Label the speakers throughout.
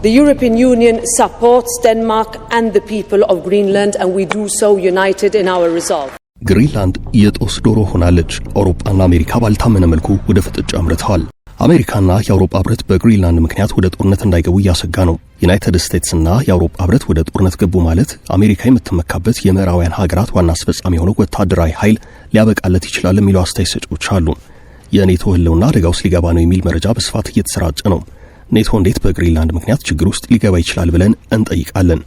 Speaker 1: The European Union supports Denmark and the people of Greenland, and we do so united in our resolve.
Speaker 2: ግሪንላንድ የጦስ ዶሮ ሆናለች። አውሮፓና አሜሪካ ባልታመነ መልኩ ወደ ፍጥጫ አምርተዋል። አሜሪካና የአውሮፓ ህብረት በግሪንላንድ ምክንያት ወደ ጦርነት እንዳይገቡ ያሰጋ ነው። ዩናይትድ ስቴትስና የአውሮፓ ህብረት ወደ ጦርነት ገቡ ማለት አሜሪካ የምትመካበት የምዕራባውያን ሀገራት ዋና አስፈጻሚ የሆነው ወታደራዊ ኃይል ሊያበቃለት ይችላል የሚሉ አስተያየት ሰጪዎች አሉ። የኔቶ ህልውና አደጋ ውስጥ ሊገባ ነው የሚል መረጃ በስፋት እየተሰራጨ ነው። ኔቶ እንዴት በግሪንላንድ ምክንያት ችግር ውስጥ ሊገባ ይችላል ብለን እንጠይቃለን።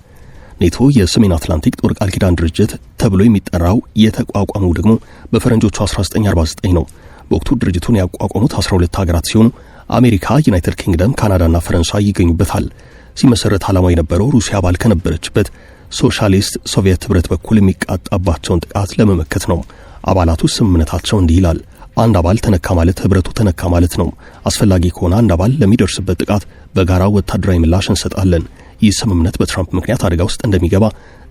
Speaker 2: ኔቶ የሰሜን አትላንቲክ ጦር ቃል ኪዳን ድርጅት ተብሎ የሚጠራው የተቋቋመው ደግሞ በፈረንጆቹ 1949 ነው። በወቅቱ ድርጅቱን ያቋቋሙት 12 ሀገራት ሲሆኑ አሜሪካ፣ ዩናይትድ ኪንግደም፣ ካናዳና ፈረንሳይ ይገኙበታል። ሲመሰረት ዓላማው የነበረው ሩሲያ አባል ከነበረችበት ሶሻሊስት ሶቪየት ህብረት በኩል የሚቃጣባቸውን ጥቃት ለመመከት ነው። አባላቱ ስምምነታቸው እንዲህ ይላል። አንድ አባል ተነካ ማለት ህብረቱ ተነካ ማለት ነው። አስፈላጊ ከሆነ አንድ አባል ለሚደርስበት ጥቃት በጋራ ወታደራዊ ምላሽ እንሰጣለን። ይህ ስምምነት በትራምፕ ምክንያት አደጋ ውስጥ እንደሚገባ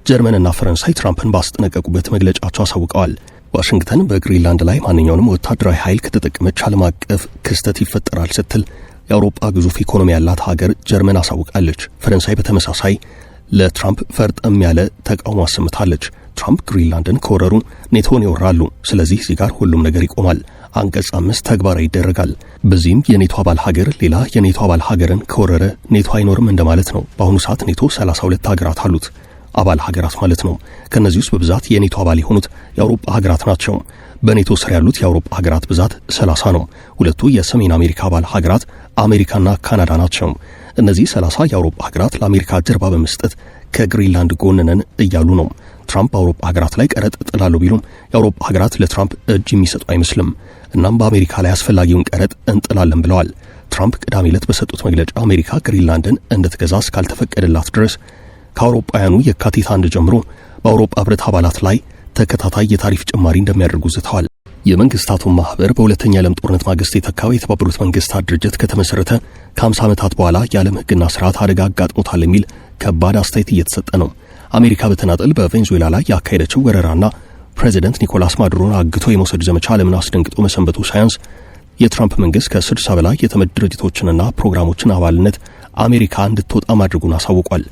Speaker 2: ጀርመንና ፈረንሳይ ትራምፕን ባስጠነቀቁበት መግለጫቸው አሳውቀዋል። ዋሽንግተን በግሪንላንድ ላይ ማንኛውንም ወታደራዊ ኃይል ከተጠቀመች ዓለም አቀፍ ክስተት ይፈጠራል ስትል የአውሮፓ ግዙፍ ኢኮኖሚ ያላት ሀገር ጀርመን አሳውቃለች። ፈረንሳይ በተመሳሳይ ለትራምፕ ፈርጠም ያለ ተቃውሞ አሰምታለች። ትራምፕ ግሪንላንድን ከወረሩ ኔቶን ይወራሉ። ስለዚህ እዚህ ጋር ሁሉም ነገር ይቆማል። አንቀጽ 5 ተግባራዊ ይደረጋል። በዚህም የኔቶ አባል ሀገር ሌላ የኔቶ አባል ሀገርን ከወረረ ኔቶ አይኖርም እንደማለት ነው። በአሁኑ ሰዓት ኔቶ 32 ሀገራት አሉት፣ አባል ሀገራት ማለት ነው። ከነዚህ ውስጥ በብዛት የኔቶ አባል የሆኑት የአውሮፓ ሀገራት ናቸው። በኔቶ ስር ያሉት የአውሮፓ ሀገራት ብዛት 30 ነው። ሁለቱ የሰሜን አሜሪካ አባል ሀገራት አሜሪካና ካናዳ ናቸው። እነዚህ 30 የአውሮፓ ሀገራት ለአሜሪካ ጀርባ በመስጠት ከግሪንላንድ ጎን ነን እያሉ ነው። ትራምፕ በአውሮፓ ሀገራት ላይ ቀረጥ ጥላሉ ቢሉም የአውሮፓ ሀገራት ለትራምፕ እጅ የሚሰጡ አይመስልም። እናም በአሜሪካ ላይ አስፈላጊውን ቀረጥ እንጥላለን ብለዋል። ትራምፕ ቅዳሜ ዕለት በሰጡት መግለጫ አሜሪካ ግሪንላንድን እንድትገዛ እስካልተፈቀደላት ድረስ ከአውሮፓውያኑ የካቲት 1 ጀምሮ በአውሮፓ ህብረት አባላት ላይ ተከታታይ የታሪፍ ጭማሪ እንደሚያደርጉ ዝተዋል። የመንግስታቱ ማህበር በሁለተኛ ዓለም ጦርነት ማግስት የተካው የተባበሩት መንግስታት ድርጅት ከተመሰረተ ከ50 ዓመታት በኋላ የዓለም ህግና ስርዓት አደጋ አጋጥሞታል የሚል ከባድ አስተያየት እየተሰጠ ነው። አሜሪካ በተናጠል በቬንዙዌላ ላይ ያካሄደችው ወረራና ፕሬዚደንት ኒኮላስ ማዱሮን አግቶ የመውሰድ ዘመቻ ዓለምን አስደንግጦ መሰንበቱ ሳያንስ የትራምፕ መንግስት ከ60 በላይ የተመድ ድርጅቶችንና ፕሮግራሞችን አባልነት አሜሪካ እንድትወጣ ማድረጉን አሳውቋል።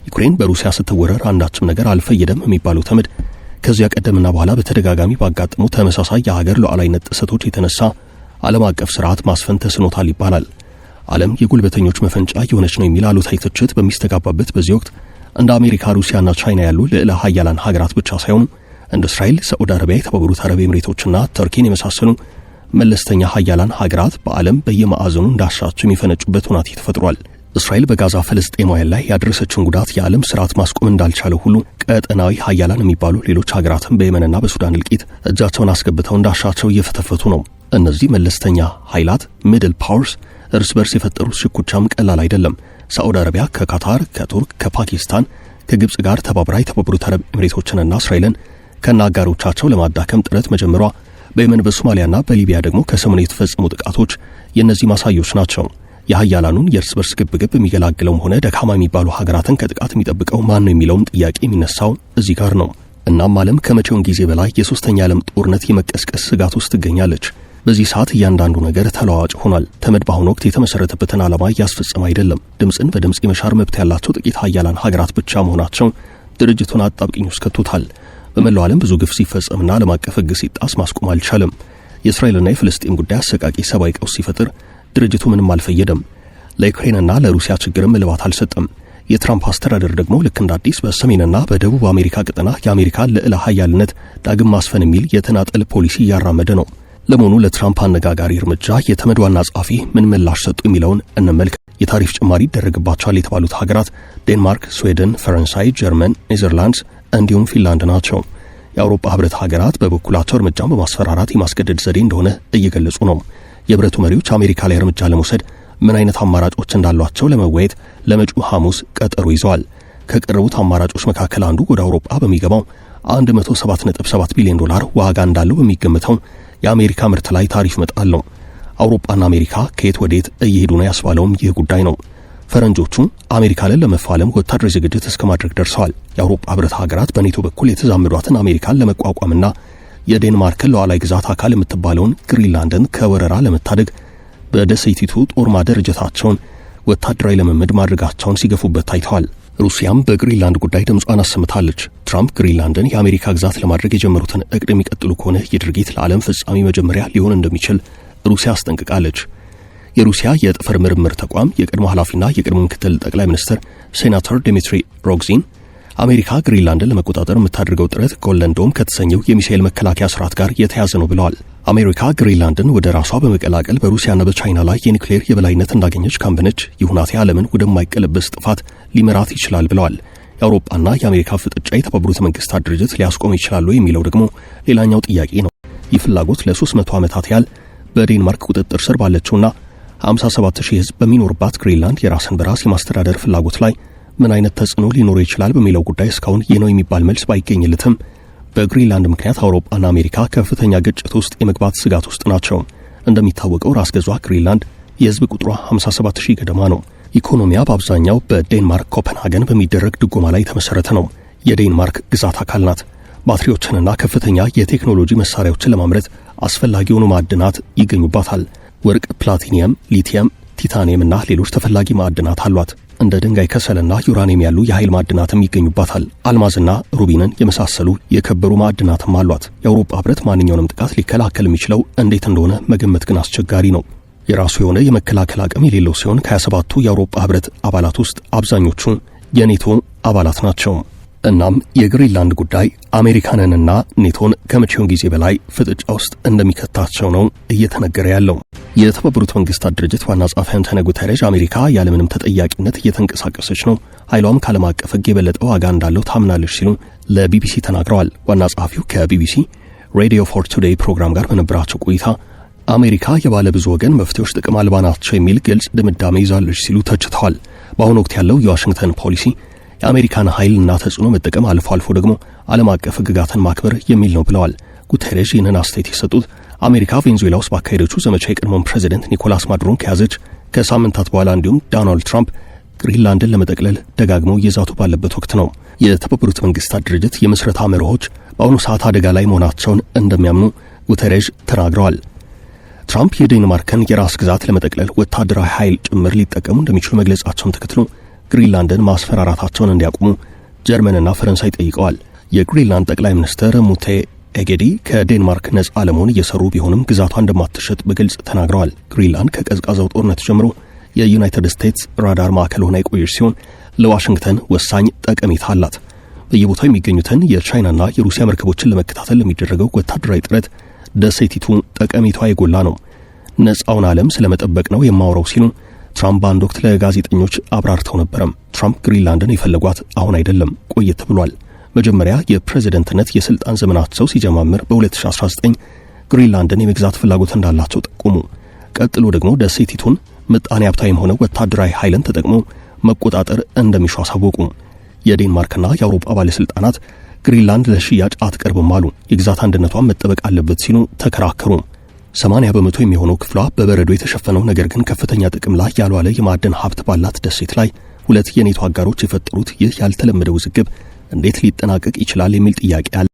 Speaker 2: ዩክሬን በሩሲያ ስትወረር አንዳችም ነገር አልፈየደም የሚባለው ተመድ ከዚያ ቀደምና በኋላ በተደጋጋሚ ባጋጠሙ ተመሳሳይ የሀገር ሉዓላዊነት ጥሰቶች የተነሳ ዓለም አቀፍ ስርዓት ማስፈን ተስኖታል ይባላል። ዓለም የጉልበተኞች መፈንጫ የሆነች ነው የሚል አሉታዊ ትችት በሚስተጋባበት በዚህ ወቅት እንደ አሜሪካ፣ ሩሲያና ቻይና ያሉ ልዕለ ኃያላን ሀገራት ብቻ ሳይሆኑ እንደ እስራኤል፣ ሳዑዲ አረቢያ፣ የተባበሩት አረብ ኤምሬቶችና ተርኪን የመሳሰሉ መለስተኛ ኃያላን ሀገራት በዓለም በየማዕዘኑ እንዳሻቸው የሚፈነጩበት ሁኔታ ተፈጥሯል። እስራኤል በጋዛ ፍልስጤማውያን ላይ ያደረሰችውን ጉዳት የዓለም ስርዓት ማስቆም እንዳልቻለው ሁሉ ቀጠናዊ ኃያላን የሚባሉ ሌሎች ሀገራትም በየመንና በሱዳን እልቂት እጃቸውን አስገብተው እንዳሻቸው እየፈተፈቱ ነው። እነዚህ መለስተኛ ኃይላት ሚድል ፓወርስ እርስ በርስ የፈጠሩት ሽኩቻም ቀላል አይደለም። ሳዑዲ አረቢያ ከካታር፣ ከቱርክ፣ ከፓኪስታን፣ ከግብጽ ጋር ተባብራ የተባበሩት አረብ ኤምሬቶችንና እስራኤልን ከናጋሮቻቸው ለማዳከም ጥረት መጀመሯ፣ በየመን በሶማሊያና በሊቢያ ደግሞ ከሰሞኑ የተፈጸሙ ጥቃቶች የእነዚህ ማሳዮች ናቸው። የኃያላኑን የእርስ በርስ ግብግብ የሚገላግለውም ሆነ ደካማ የሚባሉ ሀገራትን ከጥቃት የሚጠብቀው ማን ነው የሚለውም ጥያቄ የሚነሳው እዚህ ጋር ነው። እናም ዓለም ከመቼውን ጊዜ በላይ የሶስተኛ ዓለም ጦርነት የመቀስቀስ ስጋት ውስጥ ትገኛለች። በዚህ ሰዓት እያንዳንዱ ነገር ተለዋዋጭ ሆኗል። ተመድ በአሁኑ ወቅት የተመሰረተበትን ዓላማ እያስፈጸመ አይደለም። ድምፅን በድምፅ የመሻር መብት ያላቸው ጥቂት ኃያላን ሀገራት ብቻ መሆናቸው ድርጅቱን አጣብቂኝ ውስጥ ከቶታል። በመላው ዓለም ብዙ ግፍ ሲፈጸምና ዓለም አቀፍ ሕግ ሲጣስ ማስቆም አልቻለም። የእስራኤልና የፍልስጤም ጉዳይ አሰቃቂ ሰብአዊ ቀውስ ሲፈጥር ድርጅቱ ምንም አልፈየደም። ለዩክሬንና ለሩሲያ ችግርም እልባት አልሰጠም። የትራምፕ አስተዳደር ደግሞ ልክ እንደ አዲስ በሰሜንና በደቡብ አሜሪካ ቀጠና የአሜሪካን ልዕለ ኃያልነት ዳግም ማስፈን የሚል የተናጠል ፖሊሲ እያራመደ ነው። ለመሆኑ ለትራምፕ አነጋጋሪ እርምጃ የተመድ ዋና ጸሐፊ ምን ምላሽ ሰጡ የሚለውን እንመልከት። የታሪፍ ጭማሪ ይደረግባቸዋል የተባሉት ሀገራት ዴንማርክ፣ ስዊድን፣ ፈረንሳይ፣ ጀርመን፣ ኔዘርላንድስ እንዲሁም ፊንላንድ ናቸው። የአውሮፓ ህብረት ሀገራት በበኩላቸው እርምጃን በማስፈራራት የማስገደድ ዘዴ እንደሆነ እየገለጹ ነው። የህብረቱ መሪዎች አሜሪካ ላይ እርምጃ ለመውሰድ ምን አይነት አማራጮች እንዳሏቸው ለመወያየት ለመጪው ሐሙስ ቀጠሮ ይዘዋል። ከቀረቡት አማራጮች መካከል አንዱ ወደ አውሮፓ በሚገባው 107.7 ቢሊዮን ዶላር ዋጋ እንዳለው በሚገመተው የአሜሪካ ምርት ላይ ታሪፍ መጣል ነው። አውሮፓና አሜሪካ ከየት ወዴት እየሄዱ ነው ያስባለውም ይህ ጉዳይ ነው። ፈረንጆቹ አሜሪካን ለመፋለም ወታደራዊ ዝግጅት እስከ ማድረግ ደርሰዋል። የአውሮፓ ህብረት ሀገራት በኔቶ በኩል የተዛመዷትን አሜሪካን ለመቋቋምና የዴንማርክን ሉዓላዊ ግዛት አካል የምትባለውን ግሪንላንድን ከወረራ ለመታደግ በደሴቲቱ ጦር ማደረጃቸውን ወታደራዊ ልምምድ ማድረጋቸውን ሲገፉበት ታይተዋል። ሩሲያም በግሪንላንድ ጉዳይ ድምጿን አሰምታለች። ትራምፕ ግሪንላንድን የአሜሪካ ግዛት ለማድረግ የጀመሩትን እቅድ የሚቀጥሉ ከሆነ የድርጊት ለዓለም ፍጻሜ መጀመሪያ ሊሆን እንደሚችል ሩሲያ አስጠንቅቃለች። የሩሲያ የጠፈር ምርምር ተቋም የቀድሞ ኃላፊና የቀድሞ ምክትል ጠቅላይ ሚኒስትር ሴናተር ዲሚትሪ ሮግዚን አሜሪካ ግሪንላንድን ለመቆጣጠር የምታደርገው ጥረት ጎልደን ዶም ከተሰኘው የሚሳኤል መከላከያ ስርዓት ጋር የተያዘ ነው ብለዋል። አሜሪካ ግሪንላንድን ወደ ራሷ በመቀላቀል በሩሲያና በቻይና ላይ የኒውክሌር የበላይነት እንዳገኘች ካምበነች ይሁናቴ ዓለምን ወደማይቀለበስ ጥፋት ሊመራት ይችላል ብለዋል። የአውሮፓና የአሜሪካ ፍጥጫ የተባበሩት መንግስታት ድርጅት ሊያስቆም ይችላሉ የሚለው ደግሞ ሌላኛው ጥያቄ ነው። ይህ ፍላጎት ለ300 ዓመታት ያህል በዴንማርክ ቁጥጥር ስር ባለችውና 57000 ሕዝብ በሚኖርባት ግሪንላንድ የራስን በራስ የማስተዳደር ፍላጎት ላይ ምን አይነት ተጽዕኖ ሊኖር ይችላል በሚለው ጉዳይ እስካሁን ይህ ነው የሚባል መልስ ባይገኝለትም በግሪንላንድ ምክንያት አውሮፓና አሜሪካ ከፍተኛ ግጭት ውስጥ የመግባት ስጋት ውስጥ ናቸው። እንደሚታወቀው ራስ ገዟ ግሪንላንድ የህዝብ ቁጥሯ 57000 ገደማ ነው። ኢኮኖሚያ በአብዛኛው በዴንማርክ ኮፐንሃገን በሚደረግ ድጎማ ላይ የተመሰረተ ነው። የዴንማርክ ግዛት አካል ናት። ባትሪዎችንና ከፍተኛ የቴክኖሎጂ መሳሪያዎችን ለማምረት አስፈላጊ የሆኑ ማዕድናት ይገኙባታል። ወርቅ፣ ፕላቲኒየም፣ ሊቲየም፣ ቲታኒየም እና ሌሎች ተፈላጊ ማዕድናት አሏት። እንደ ድንጋይ ከሰልና ዩራኒየም ያሉ የኃይል ማዕድናትም ይገኙባታል። አልማዝና ሩቢንን የመሳሰሉ የከበሩ ማዕድናትም አሏት። የአውሮፓ ህብረት ማንኛውንም ጥቃት ሊከላከል የሚችለው እንዴት እንደሆነ መገመት ግን አስቸጋሪ ነው። የራሱ የሆነ የመከላከል አቅም የሌለው ሲሆን ከ27ቱ የአውሮፓ ህብረት አባላት ውስጥ አብዛኞቹ የኔቶ አባላት ናቸው። እናም የግሪንላንድ ጉዳይ አሜሪካንንና ኔቶን ከመቼውን ጊዜ በላይ ፍጥጫ ውስጥ እንደሚከታቸው ነው እየተነገረ ያለው። የተባበሩት መንግስታት ድርጅት ዋና ጸሐፊ አንቶኒዮ ጉተሬዥ አሜሪካ ያለምንም ተጠያቂነት እየተንቀሳቀሰች ነው፣ ኃይሏም ከዓለም አቀፍ ሕግ የበለጠ ዋጋ እንዳለው ታምናለች ሲሉ ለቢቢሲ ተናግረዋል። ዋና ጸሐፊው ከቢቢሲ ሬዲዮ ፎር ቱዴይ ፕሮግራም ጋር በነበራቸው ቆይታ አሜሪካ የባለ ብዙ ወገን መፍትሄዎች ጥቅም አልባ ናቸው የሚል ግልጽ ድምዳሜ ይዛለች ሲሉ ተችተዋል። በአሁኑ ወቅት ያለው የዋሽንግተን ፖሊሲ የአሜሪካን ኃይልና ተጽዕኖ መጠቀም አልፎ አልፎ ደግሞ ዓለም አቀፍ ሕግጋትን ማክበር የሚል ነው ብለዋል። ጉተሬዥ ይህንን አስተያየት የሰጡት አሜሪካ ቬንዙዌላ ውስጥ ባካሄደችው ዘመቻ የቀድሞውን ፕሬዚደንት ኒኮላስ ማዱሮን ከያዘች ከሳምንታት በኋላ እንዲሁም ዶናልድ ትራምፕ ግሪንላንድን ለመጠቅለል ደጋግመው እየዛቱ ባለበት ወቅት ነው። የተባበሩት መንግስታት ድርጅት የምስረታ መርሆች በአሁኑ ሰዓት አደጋ ላይ መሆናቸውን እንደሚያምኑ ጉተሬዥ ተናግረዋል። ትራምፕ የዴንማርክን የራስ ግዛት ለመጠቅለል ወታደራዊ ኃይል ጭምር ሊጠቀሙ እንደሚችሉ መግለጻቸውን ተከትሎ ግሪንላንድን ማስፈራራታቸውን እንዲያቆሙ ጀርመንና ፈረንሳይ ጠይቀዋል። የግሪንላንድ ጠቅላይ ሚኒስትር ሙቴ ኤጌዲ ከዴንማርክ ነጻ ለመሆን እየሰሩ ቢሆንም ግዛቷ እንደማትሸጥ በግልጽ ተናግረዋል። ግሪንላንድ ከቀዝቃዛው ጦርነት ጀምሮ የዩናይትድ ስቴትስ ራዳር ማዕከል ሆና የቆየች ሲሆን ለዋሽንግተን ወሳኝ ጠቀሜታ አላት። በየቦታው የሚገኙትን የቻይናና የሩሲያ መርከቦችን ለመከታተል ለሚደረገው ወታደራዊ ጥረት ደሴቲቱ ጠቀሜታዋ የጎላ ነው። ነጻውን ዓለም ስለመጠበቅ ነው የማወራው ሲሉ ትራምፕ በአንድ ወቅት ለጋዜጠኞች አብራርተው ነበረም። ትራምፕ ግሪንላንድን የፈለጓት አሁን አይደለም፣ ቆየት ብሏል። መጀመሪያ የፕሬዝደንትነት የስልጣን ዘመናቸው ሲጀማምር በ2019 ግሪንላንድን የመግዛት ፍላጎት እንዳላቸው ጠቁሙ። ቀጥሎ ደግሞ ደሴቲቱን ምጣኔ ሀብታዊም ሆነ ወታደራዊ ኃይልን ተጠቅሞ መቆጣጠር እንደሚሹ አሳወቁ። የዴንማርክና የአውሮፓ ባለስልጣናት ግሪንላንድ ለሽያጭ አትቀርብም አሉ። የግዛት አንድነቷን መጠበቅ አለበት ሲሉ ተከራከሩ። 80 በመቶ የሚሆነው ክፍሏ በበረዶ የተሸፈነው ነገር ግን ከፍተኛ ጥቅም ላይ ያልዋለ የማዕድን ሀብት ባላት ደሴት ላይ ሁለት የኔቶ አጋሮች የፈጠሩት ይህ ያልተለመደ ውዝግብ እንዴት ሊጠናቀቅ ይችላል የሚል ጥያቄ አለ።